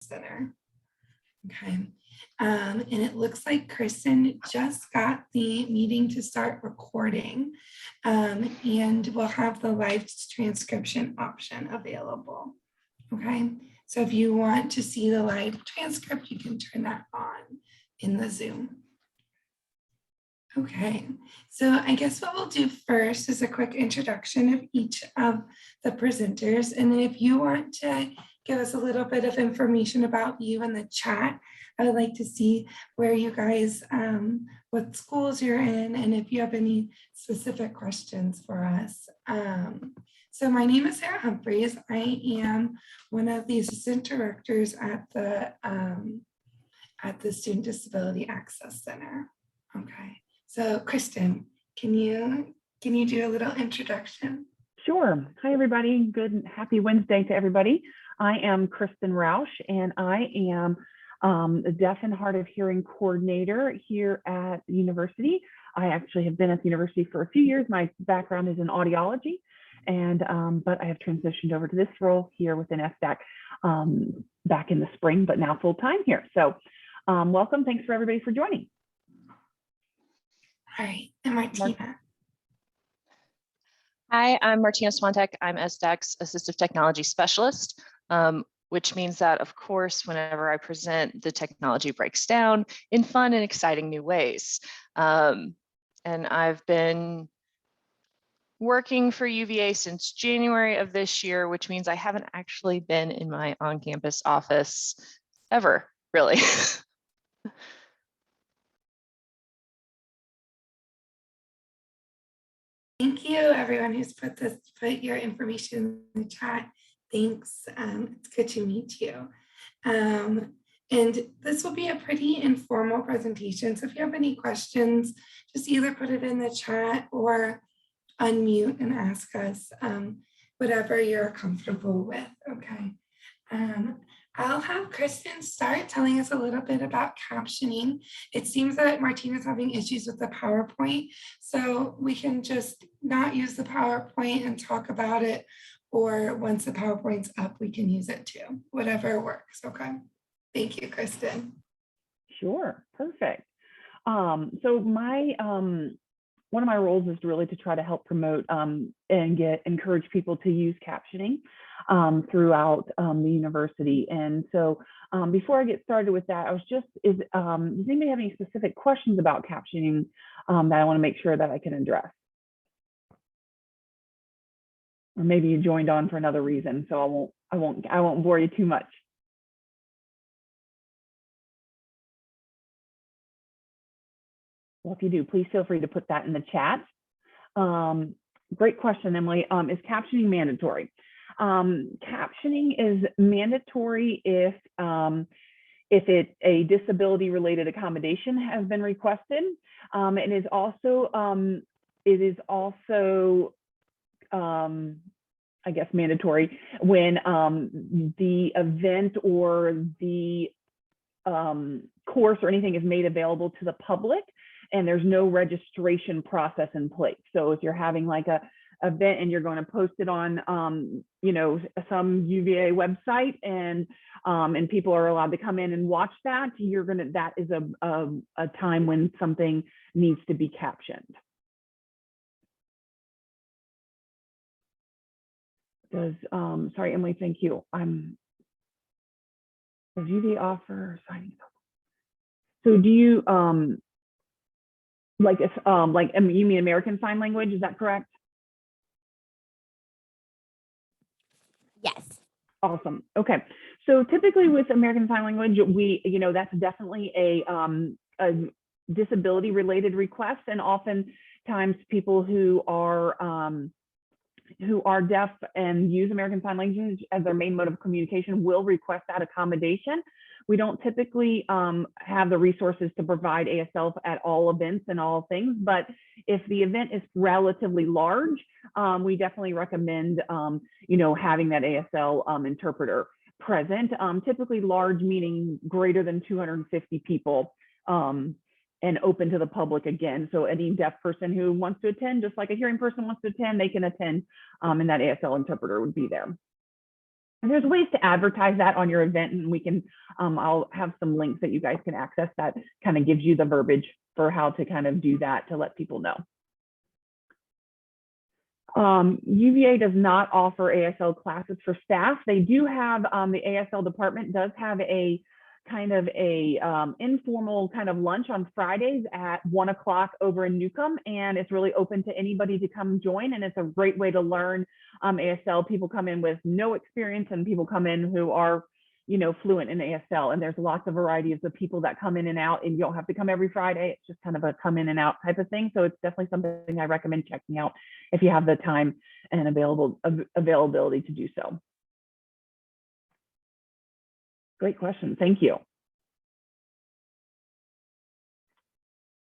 Center. Okay. And it looks like Kristin just got the meeting to start recording, and we'll have the live transcription option available. Okay. So if you want to see the live transcript, you can turn that on in the Zoom. Okay, so I guess what we'll do first is a quick introduction of each of the presenters. And then if you want to give us a little bit of information about you in the chat, I would like to see where you guys, what schools you're in, and if you have any specific questions for us. So my name is Sarah Humphreys. I am one of the assistant directors at the Student Disability Access Center. Okay. So Kristin, can you do a little introduction? Sure. Hi, everybody. Good and happy Wednesday to everybody. I am Kristin Roush, and I am a deaf and hard of hearing coordinator here at the university. I actually have been at the university for a few years. My background is in audiology, and but I have transitioned over to this role here within SDAC back in the spring, but now full time here. So welcome. Thanks for everybody for joining. All right, and Martina. Hi, I'm Martina Syvantek. I'm SDAC's Assistive Technology Specialist, which means that, of course, whenever I present, the technology breaks down in fun and exciting new ways. And I've been working for UVA since January of this year, which means I haven't actually been in my on-campus office ever, really. Thank you, everyone who's put your information in the chat. Thanks. It's good to meet you. And this will be a pretty informal presentation. So if you have any questions, just either put it in the chat or unmute and ask us whatever you're comfortable with. Okay. I'll have Kristin start telling us a little bit about captioning. It seems that Martina's having issues with the PowerPoint, so we can just not use the PowerPoint and talk about it, or once the PowerPoint's up, we can use it too, whatever works, okay? Thank you, Kristin. Sure, perfect. So my one of my roles is really to try to help promote and encourage people to use captioning throughout the university. And so before I get started with that, I was just, does anybody have any specific questions about captioning that I want to make sure that I can address? Or maybe you joined on for another reason, so I won't bore you too much. Well, if you do, please feel free to put that in the chat. Great question, Emily. Is captioning mandatory? Captioning is mandatory if it's a disability-related accommodation has been requested. It is also, I guess, mandatory when the event or the course or anything is made available to the public and there's no registration process in place. So if you're having like a event and you're going to post it on you know, some UVA website and people are allowed to come in and watch that, that is a time when something needs to be captioned. Sorry, Emily, thank you. Does UVA offer signing? So do you you mean American Sign Language? Is that correct? Yes. Awesome. Okay. So typically with American Sign Language, that's definitely a disability related request, and oftentimes people who are deaf and use American Sign Language as their main mode of communication will request that accommodation. We don't typically have the resources to provide ASL at all events and all things, but if the event is relatively large, we definitely recommend having that ASL interpreter present. Typically large meaning greater than 250 people and open to the public again. So any deaf person who wants to attend, just like a hearing person wants to attend, they can attend, and that ASL interpreter would be there. And there's ways to advertise that on your event, and we can, I'll have some links that you guys can access that kind of gives you the verbiage for how to kind of do that to let people know. UVA does not offer ASL classes for staff. They do have, the ASL department does have a kind of a informal kind of lunch on Fridays at 1 o'clock over in Newcomb, and it's really open to anybody to come join, and it's a great way to learn ASL. People come in with no experience, and people come in who are, you know, fluent in ASL, and there's lots of varieties of people that come in and out, and you don't have to come every Friday. It's just kind of a come in and out type of thing. So it's definitely something I recommend checking out if you have the time and availability to do so. Great question. Thank you.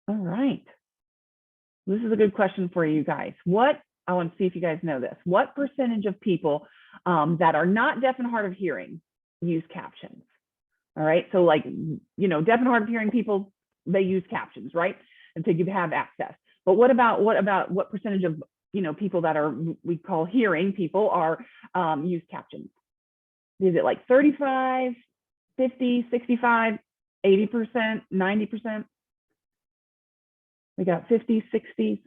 All right. This is a good question for you guys. I want to see if you guys know this. What percentage of people that are not deaf and hard of hearing use captions? All right. So like, you know, deaf and hard of hearing people, they use captions, right? And so you have access. But what percentage of, you know, people that are, we call hearing people are use captions? Is it like 35, 50, 65, 80%, 90%? We got 50, 60.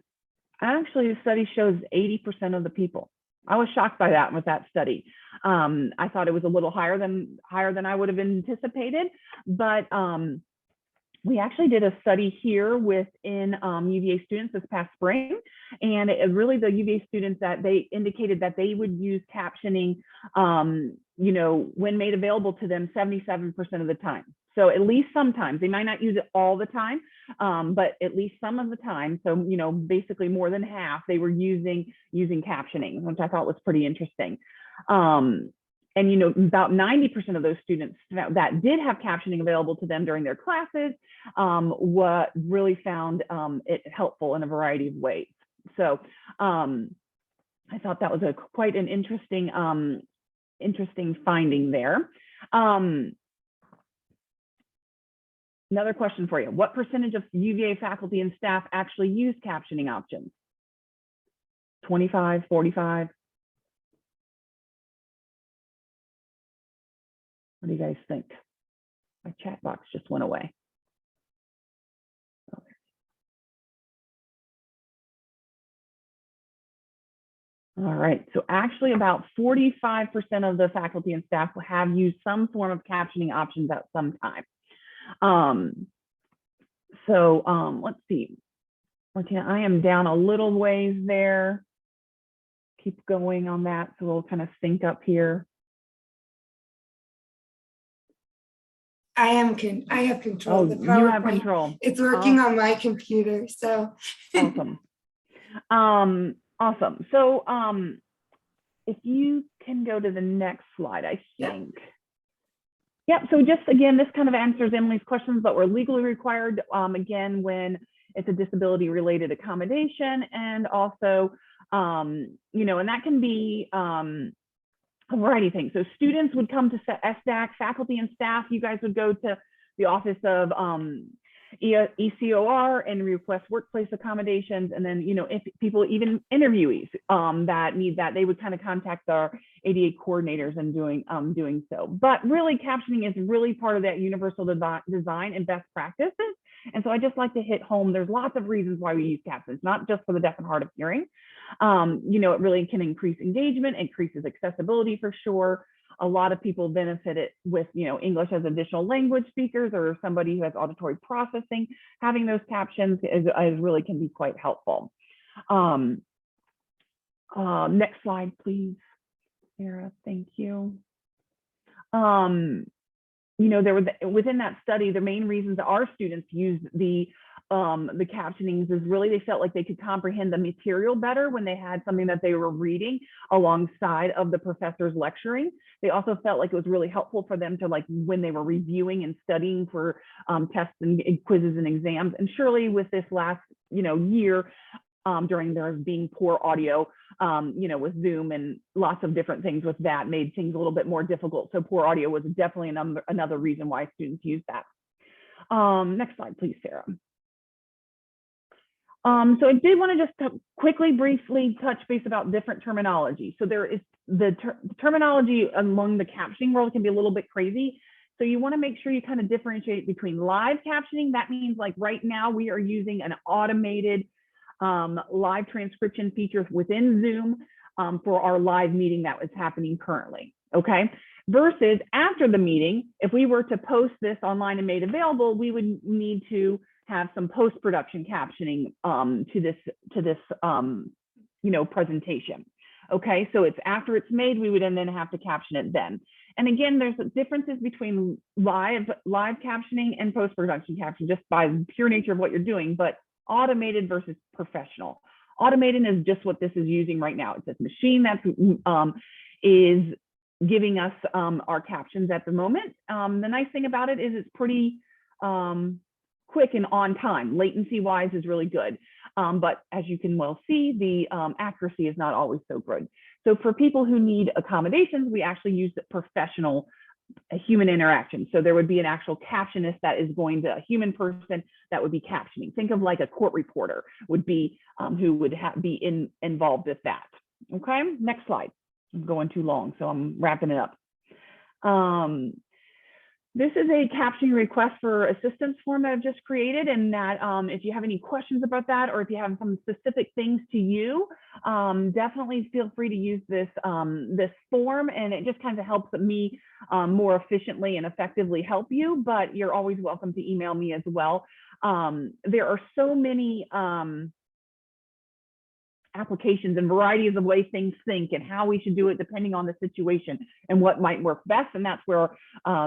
Actually, the study shows 80% of the people. I was shocked by that with that study. I thought it was a little higher than I would have anticipated, but we actually did a study here within UVA students this past spring, and really the UVA students that they indicated that they would use captioning, you know, when made available to them 77% of the time. So at least sometimes, they might not use it all the time, but at least some of the time. So, you know, basically more than half, they were using captioning, which I thought was pretty interesting. And, you know, about 90% of those students that did have captioning available to them during their classes what really found it helpful in a variety of ways. So I thought that was quite an interesting finding there. Another question for you. What percentage of UVA faculty and staff actually use captioning options? 25, 45? What do you guys think? My chat box just went away. All right, so actually about 45% of the faculty and staff have used some form of captioning options at some time. Let's see, Martina, I am down a little ways there. Keep going on that, so we'll kind of sync up here. I have control of the PowerPoint. You have control. It's working on my computer, so. Awesome. Awesome. So if you can go to the next slide, I think. Yep. So just again, this kind of answers Emily's questions, but we're legally required again when it's a disability related accommodation, and also you know, and that can be a variety of things. So students would come to SDAC, faculty and staff, you guys would go to the office of ECOR and request workplace accommodations. And then, you know, if people, even interviewees that need that, they would kind of contact our ADA coordinators and doing so. But really, captioning is really part of that universal design and best practices. And so I just like to hit home, there's lots of reasons why we use captions, not just for the deaf and hard of hearing. You know, it really can increase engagement, increases accessibility for sure. A lot of people benefit it with, you know, English as additional language speakers or somebody who has auditory processing. Having those captions is really can be quite helpful. Next slide, please, Sarah. Thank you. You know, there was within that study, the main reasons our students used the captionings is really they felt like they could comprehend the material better when they had something that they were reading alongside of the professor's lecturing. They also felt like it was really helpful for them to, like, when they were reviewing and studying for tests and quizzes and exams. And surely with this last, you know, year, during there being poor audio, you know, with Zoom and lots of different things with that made things a little bit more difficult. So poor audio was definitely another reason why students use that. Next slide, please, Sarah. So I did want to just quickly, briefly touch base about different terminology. So there is the terminology among the captioning world can be a little bit crazy. So you want to make sure you kind of differentiate between live captioning. That means like right now we are using an automated live transcription feature within Zoom for our live meeting that was happening currently. Okay. Versus after the meeting, if we were to post this online and made available, we would need to have some post-production captioning to this presentation. Okay, so it's after it's made, we would then have to caption it then. And again, there's differences between live captioning and post-production captioning just by the pure nature of what you're doing, but automated versus professional. Automated is just what this is using right now. It's this machine that is giving us our captions at the moment. The nice thing about it is it's pretty quick and on time. Latency wise is really good. But as you can well see, the accuracy is not always so good. So for people who need accommodations, we actually use the professional human interaction. So there would be an actual captionist that is going to, a human person that would be captioning. Think of like a court reporter would be who would be involved with that. Okay, next slide. I'm going too long, so I'm wrapping it up. This is a captioning request for assistance form that I've just created, and that if you have any questions about that, or if you have some specific things to you, definitely feel free to use this this form, and it just kind of helps me more efficiently and effectively help you. But you're always welcome to email me as well. There are so many applications and varieties of ways things think and how we should do it depending on the situation and what might work best. And that's where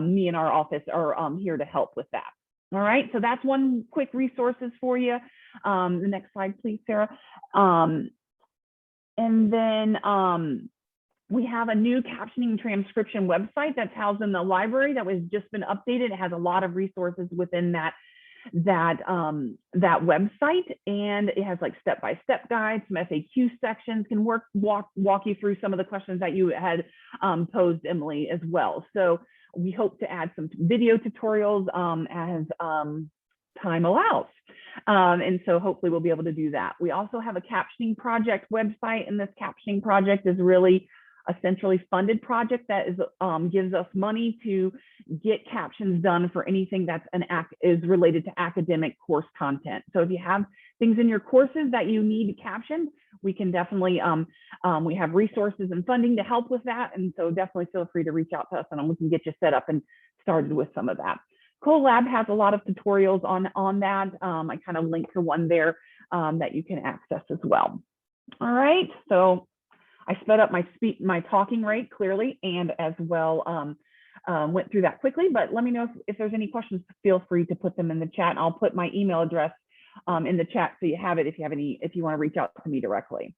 me and our office are here to help with that. All right, so that's one quick resources for you. The next slide, please, Sarah. And then we have a new captioning transcription website that's housed in the library that was just been updated. It has a lot of resources within that website, and it has like step-by-step guides, some FAQ sections, can walk you through some of the questions that you had posed, Emily, as well. So we hope to add some video tutorials as time allows. And so hopefully we'll be able to do that. We also have a captioning project website, and this captioning project is really a centrally funded project that is gives us money to get captions done for anything that's is related to academic course content. So if you have things in your courses that you need captioned, we can definitely we have resources and funding to help with that. And so definitely feel free to reach out to us, and we can get you set up and started with some of that. Collab has a lot of tutorials on that. I kind of linked to one there that you can access as well. All right, so I sped up my talking rate clearly, and as well went through that quickly, but let me know if there's any questions. Feel free to put them in the chat. I'll put my email address in the chat so you have it if you want to reach out to me directly.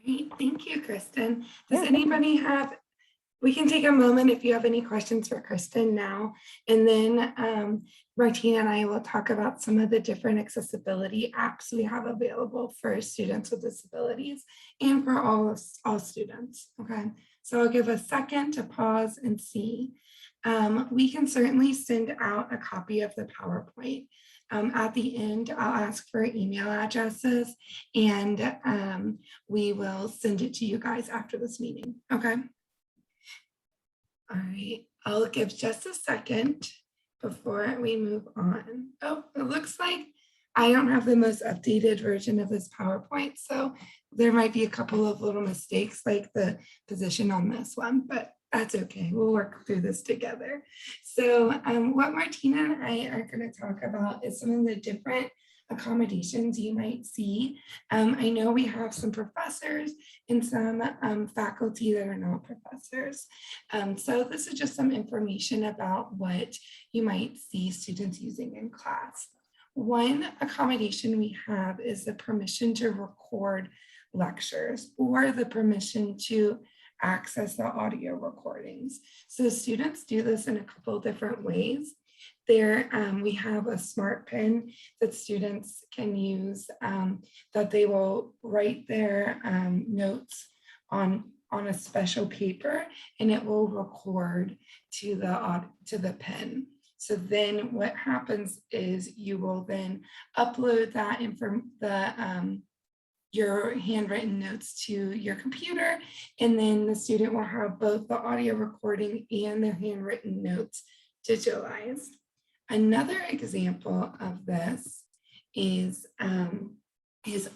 Great, thank you, Kristin. Does anybody have, we can take a moment if you have any questions for Kristin now, and then Martina and I will talk about some of the different accessibility apps we have available for students with disabilities and for all students. Okay, so I'll give a second to pause and see. We can certainly send out a copy of the PowerPoint. At the end, I'll ask for email addresses, and we will send it to you guys after this meeting. Okay. All right, I'll give just a second before we move on. Oh, it looks like I don't have the most updated version of this PowerPoint, so there might be a couple of little mistakes like the position on this one, but that's okay. We'll work through this together. So what Martina and I are going to talk about is some of the different accommodations you might see. I know we have some professors and some faculty that are not professors. So this is just some information about what you might see students using in class. One accommodation we have is the permission to record lectures, or the permission to access the audio recordings. So students do this in a couple of different ways. There, we have a smart pen that students can use, that they will write their notes on a special paper, and it will record to the pen. So then what happens is you will then upload that your handwritten notes to your computer, and then the student will have both the audio recording and their handwritten notes digitalized. Another example of this is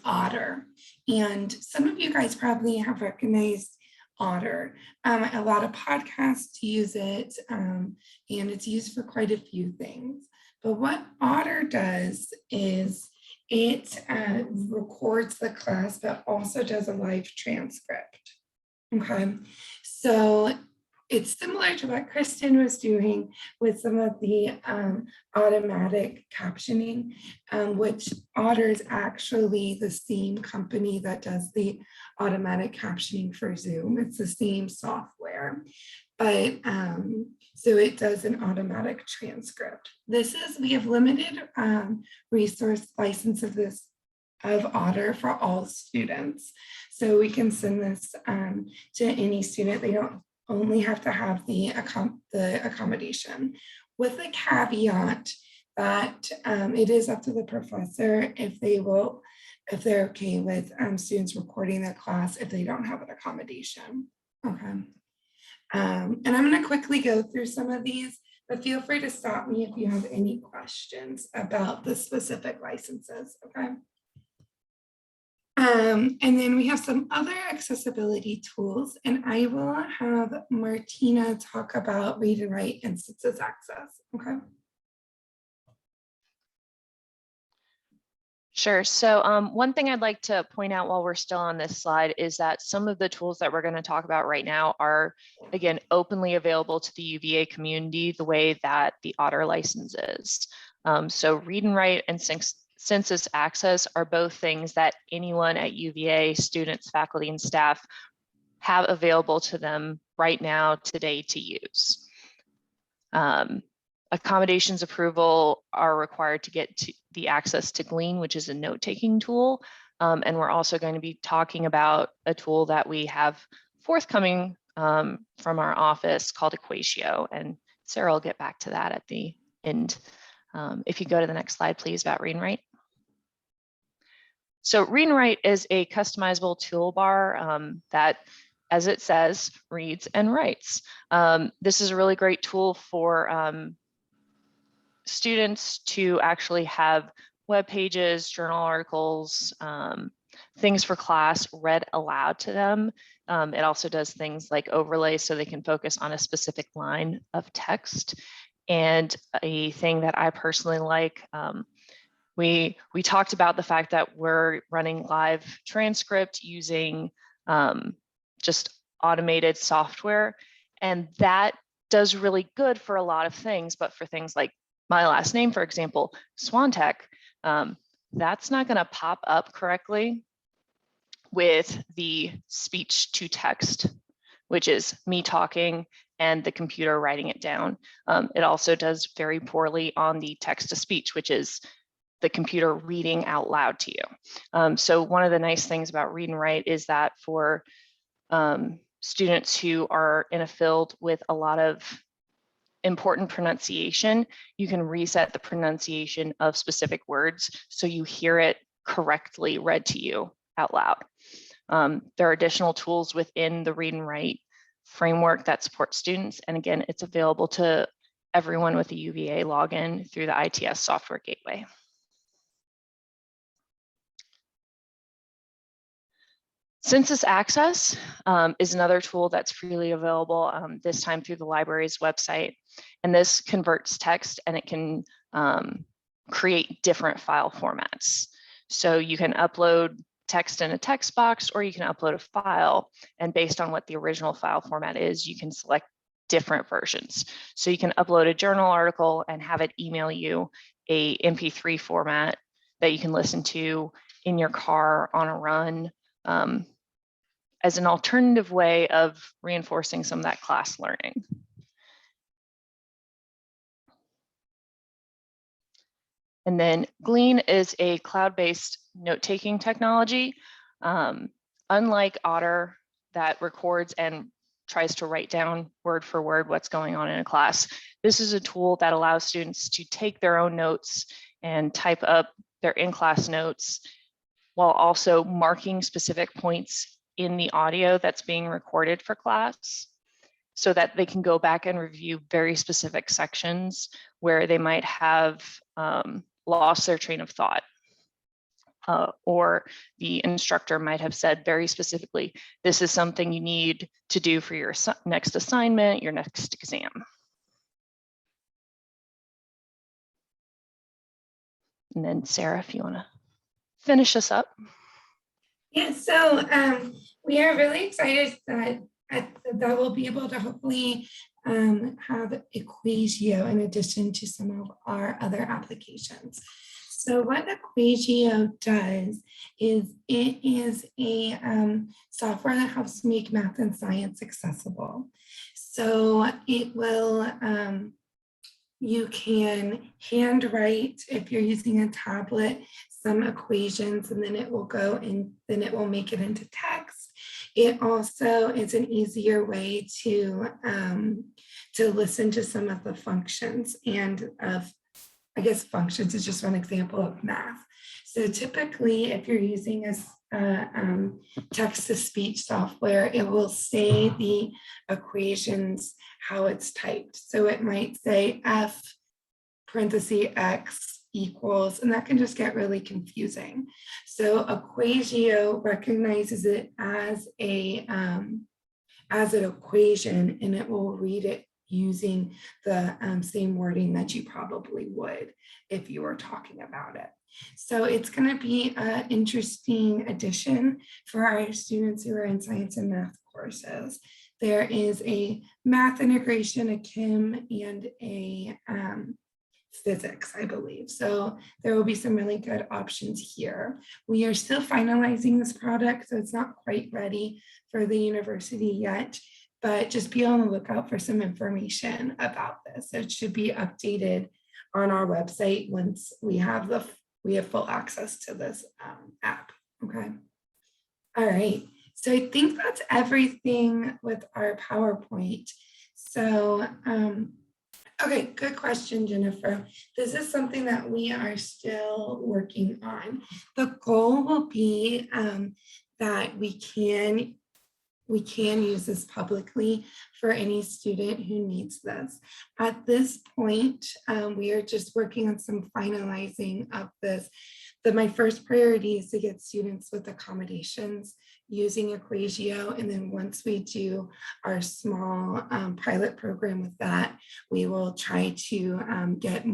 Otter. And some of you guys probably have recognized Otter. A lot of podcasts use it, and it's used for quite a few things. But what Otter does is it records the class, but also does a live transcript. Okay, so it's similar to what Kristin was doing with some of the automatic captioning, which Otter is actually the same company that does the automatic captioning for Zoom. It's the same software, but so it does an automatic transcript. We have limited resource license of Otter for all students. So we can send this to any student. They don't only have to have the accommodation, with the caveat that it is up to the professor if they're okay with students recording their class if they don't have an accommodation. Okay. And I'm going to quickly go through some of these, but feel free to stop me if you have any questions about the specific licenses. Okay. And then we have some other accessibility tools, and I will have Martina talk about read and write and census access. Okay. Sure. So one thing I'd like to point out while we're still on this slide is that some of the tools that we're going to talk about right now are, again, openly available to the UVA community the way that the Otter license is. So read and write and census access are both things that anyone at UVA, students, faculty, and staff have available to them right now today to use. Accommodations approval are required to get to the access to Glean, which is a note-taking tool. And we're also going to be talking about a tool that we have forthcoming from our office called Equatio. And Sarah will get back to that at the end. If you go to the next slide, please, about read and write. So read and write is a customizable toolbar that, as it says, reads and writes. This is a really great tool for students to actually have web pages, journal articles, things for class read aloud to them. It also does things like overlay so they can focus on a specific line of text. And a thing that I personally like, we talked about the fact that we're running live transcript using just automated software, and that does really good for a lot of things, but for things like my last name, for example, Syvantek, that's not going to pop up correctly with the speech to text, which is me talking and the computer writing it down. It also does very poorly on the text to speech, which is the computer reading out loud to you. So one of the nice things about read and write is that for students who are in a field with a lot of important pronunciation, you can reset the pronunciation of specific words so you hear it correctly read to you out loud. There are additional tools within the read and write framework that support students. And again, it's available to everyone with a UVA login through the ITS software gateway. Census Access is another tool that's freely available, this time through the library's website. And this converts text and it can create different file formats. So you can upload text in a text box, or you can upload a file. And based on what the original file format is, you can select different versions. So you can upload a journal article and have it email you a MP3 format that you can listen to in your car on a run, as an alternative way of reinforcing some of that class learning. And then Glean is a cloud-based note-taking technology. Unlike Otter that records and tries to write down word for word what's going on in a class. This is a tool that allows students to take their own notes and type up their in-class notes while also marking specific points in the audio that's being recorded for class, so that they can go back and review very specific sections where they might have lost their train of thought. Or the instructor might have said very specifically, this is something you need to do for your next assignment, your next exam. And then Sarah, if you want to finish us up. Yeah, so we are really excited that we'll be able to hopefully have Equagio in addition to some of our other applications. So what Equagio does is it is a software that helps make math and science accessible. So it will, you can handwrite, if you're using a tablet, some equations, and then it will go and then it will make it into text. It also is an easier way to listen to some of the functions and I guess functions is just one example of math. So typically, if you're using a text-to-speech software, it will say the equations how it's typed. So it might say F parenthesis X equals, and that can just get really confusing. So Equagio recognizes it as an equation, and it will read it using the same wording that you probably would if you were talking about it. So it's going to be an interesting addition for our students who are in science and math courses. There is a math integration, a chem, and a physics, I believe. So there will be some really good options here. We are still finalizing this product, so it's not quite ready for the university yet, but just be on the lookout for some information about this. It should be updated on our website once we have full access to this app. Okay. All right. So I think that's everything with our PowerPoint. So, okay, good question, Jennifer. This is something that we are still working on. The goal will be that we can use this publicly for any student who needs this. At this point, we are just working on some finalizing of this. My first priority is to get students with accommodations using Equagio, and then once we do our small pilot program with that, we will try to get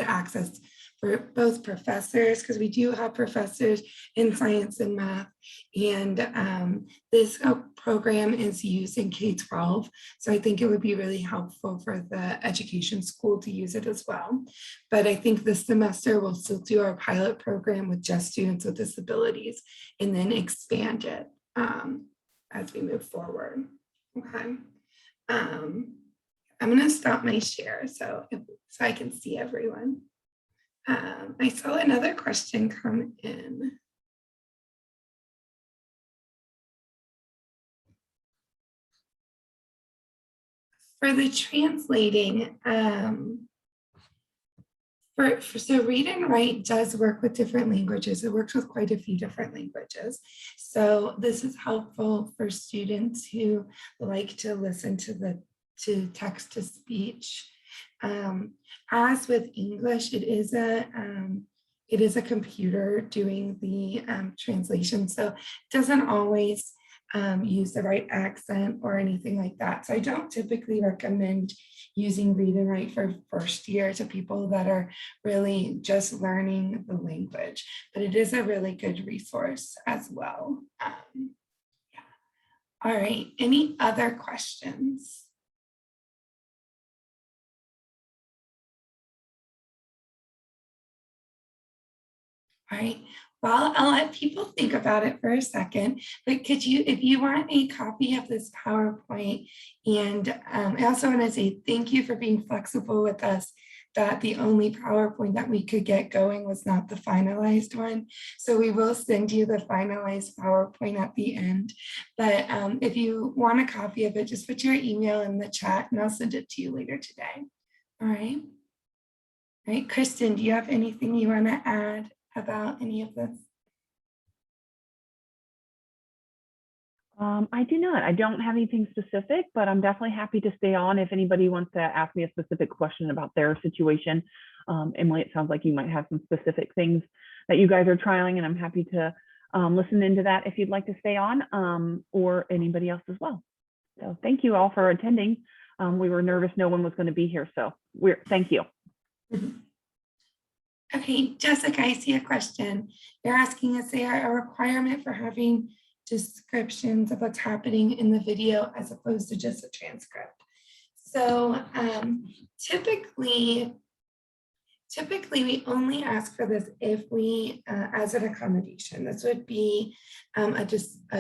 access for both professors, because we do have professors in science and math, and this program is used in K-12, so I think it would be really helpful for the education school to use it as well. But I think this semester we'll still do our pilot program with just students with disabilities and then expand it as we move forward. Okay. I'm going to stop my share so I can see everyone. I saw another question come in. For the translating, so read and write does work with different languages. It works with quite a few different languages. So this is helpful for students who like to listen to text to speech. As with English, it is a computer doing the translation, so it doesn't always use the right accent or anything like that. So I don't typically recommend using read and write for first year to people that are really just learning the language, but it is a really good resource as well. Yeah. All right, any other questions? All right, well, I'll let people think about it for a second, but could you, if you want a copy of this PowerPoint, and I also want to say thank you for being flexible with us that the only PowerPoint that we could get going was not the finalized one. So we will send you the finalized PowerPoint at the end. But if you want a copy of it, just put your email in the chat and I'll send it to you later today. All right. All right, Kristin, do you have anything you want to add about any of this? I do not. I don't have anything specific, but I'm definitely happy to stay on if anybody wants to ask me a specific question about their situation. Emily, it sounds like you might have some specific things that you guys are trialing, and I'm happy to listen into that if you'd like to stay on, or anybody else as well. So thank you all for attending. We were nervous no one was going to be here, so thank you. Okay, Jessica, I see a question. They're asking us, they are a requirement for having descriptions of what's happening in the video as opposed to just a transcript. So typically we only ask for this if we, as an accommodation, this would be a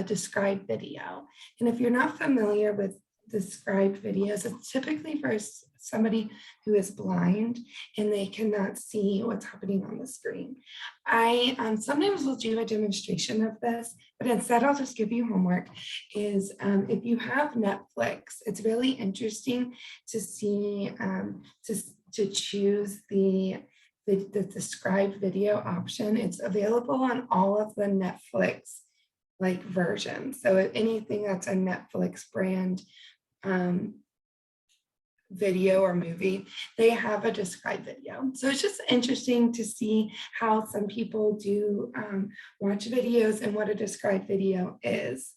described video. And if you're not familiar with described videos, it's typically for somebody who is blind and they cannot see what's happening on the screen. I sometimes will do a demonstration of this, but instead I'll just give you homework. Is if you have Netflix, it's really interesting to see, to choose the described video option. It's available on all of the Netflix versions. So if anything that's a Netflix brand video or movie, they have a described video. So it's just interesting to see how some people do watch videos and what a described video is.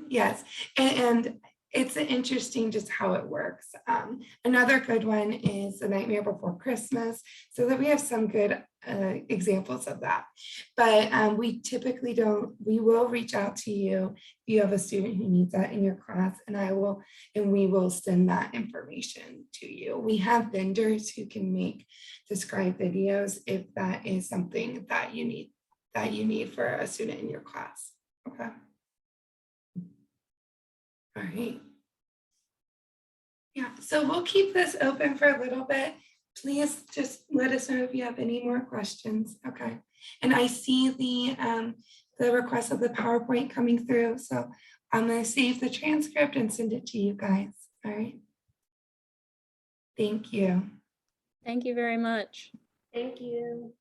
Yes, and it's interesting just how it works. Another good one is The Nightmare Before Christmas, so that we have some good examples of that. But we typically don't, we will reach out to you if you have a student who needs that in your class, and we will send that information to you. We have vendors who can make described videos if that is something that you need for a student in your class. Okay. All right. Yeah, so we'll keep this open for a little bit. Please just let us know if you have any more questions. Okay. And I see the request of the PowerPoint coming through. So I'm going to save the transcript and send it to you guys. All right. Thank you. Thank you very much. Thank you.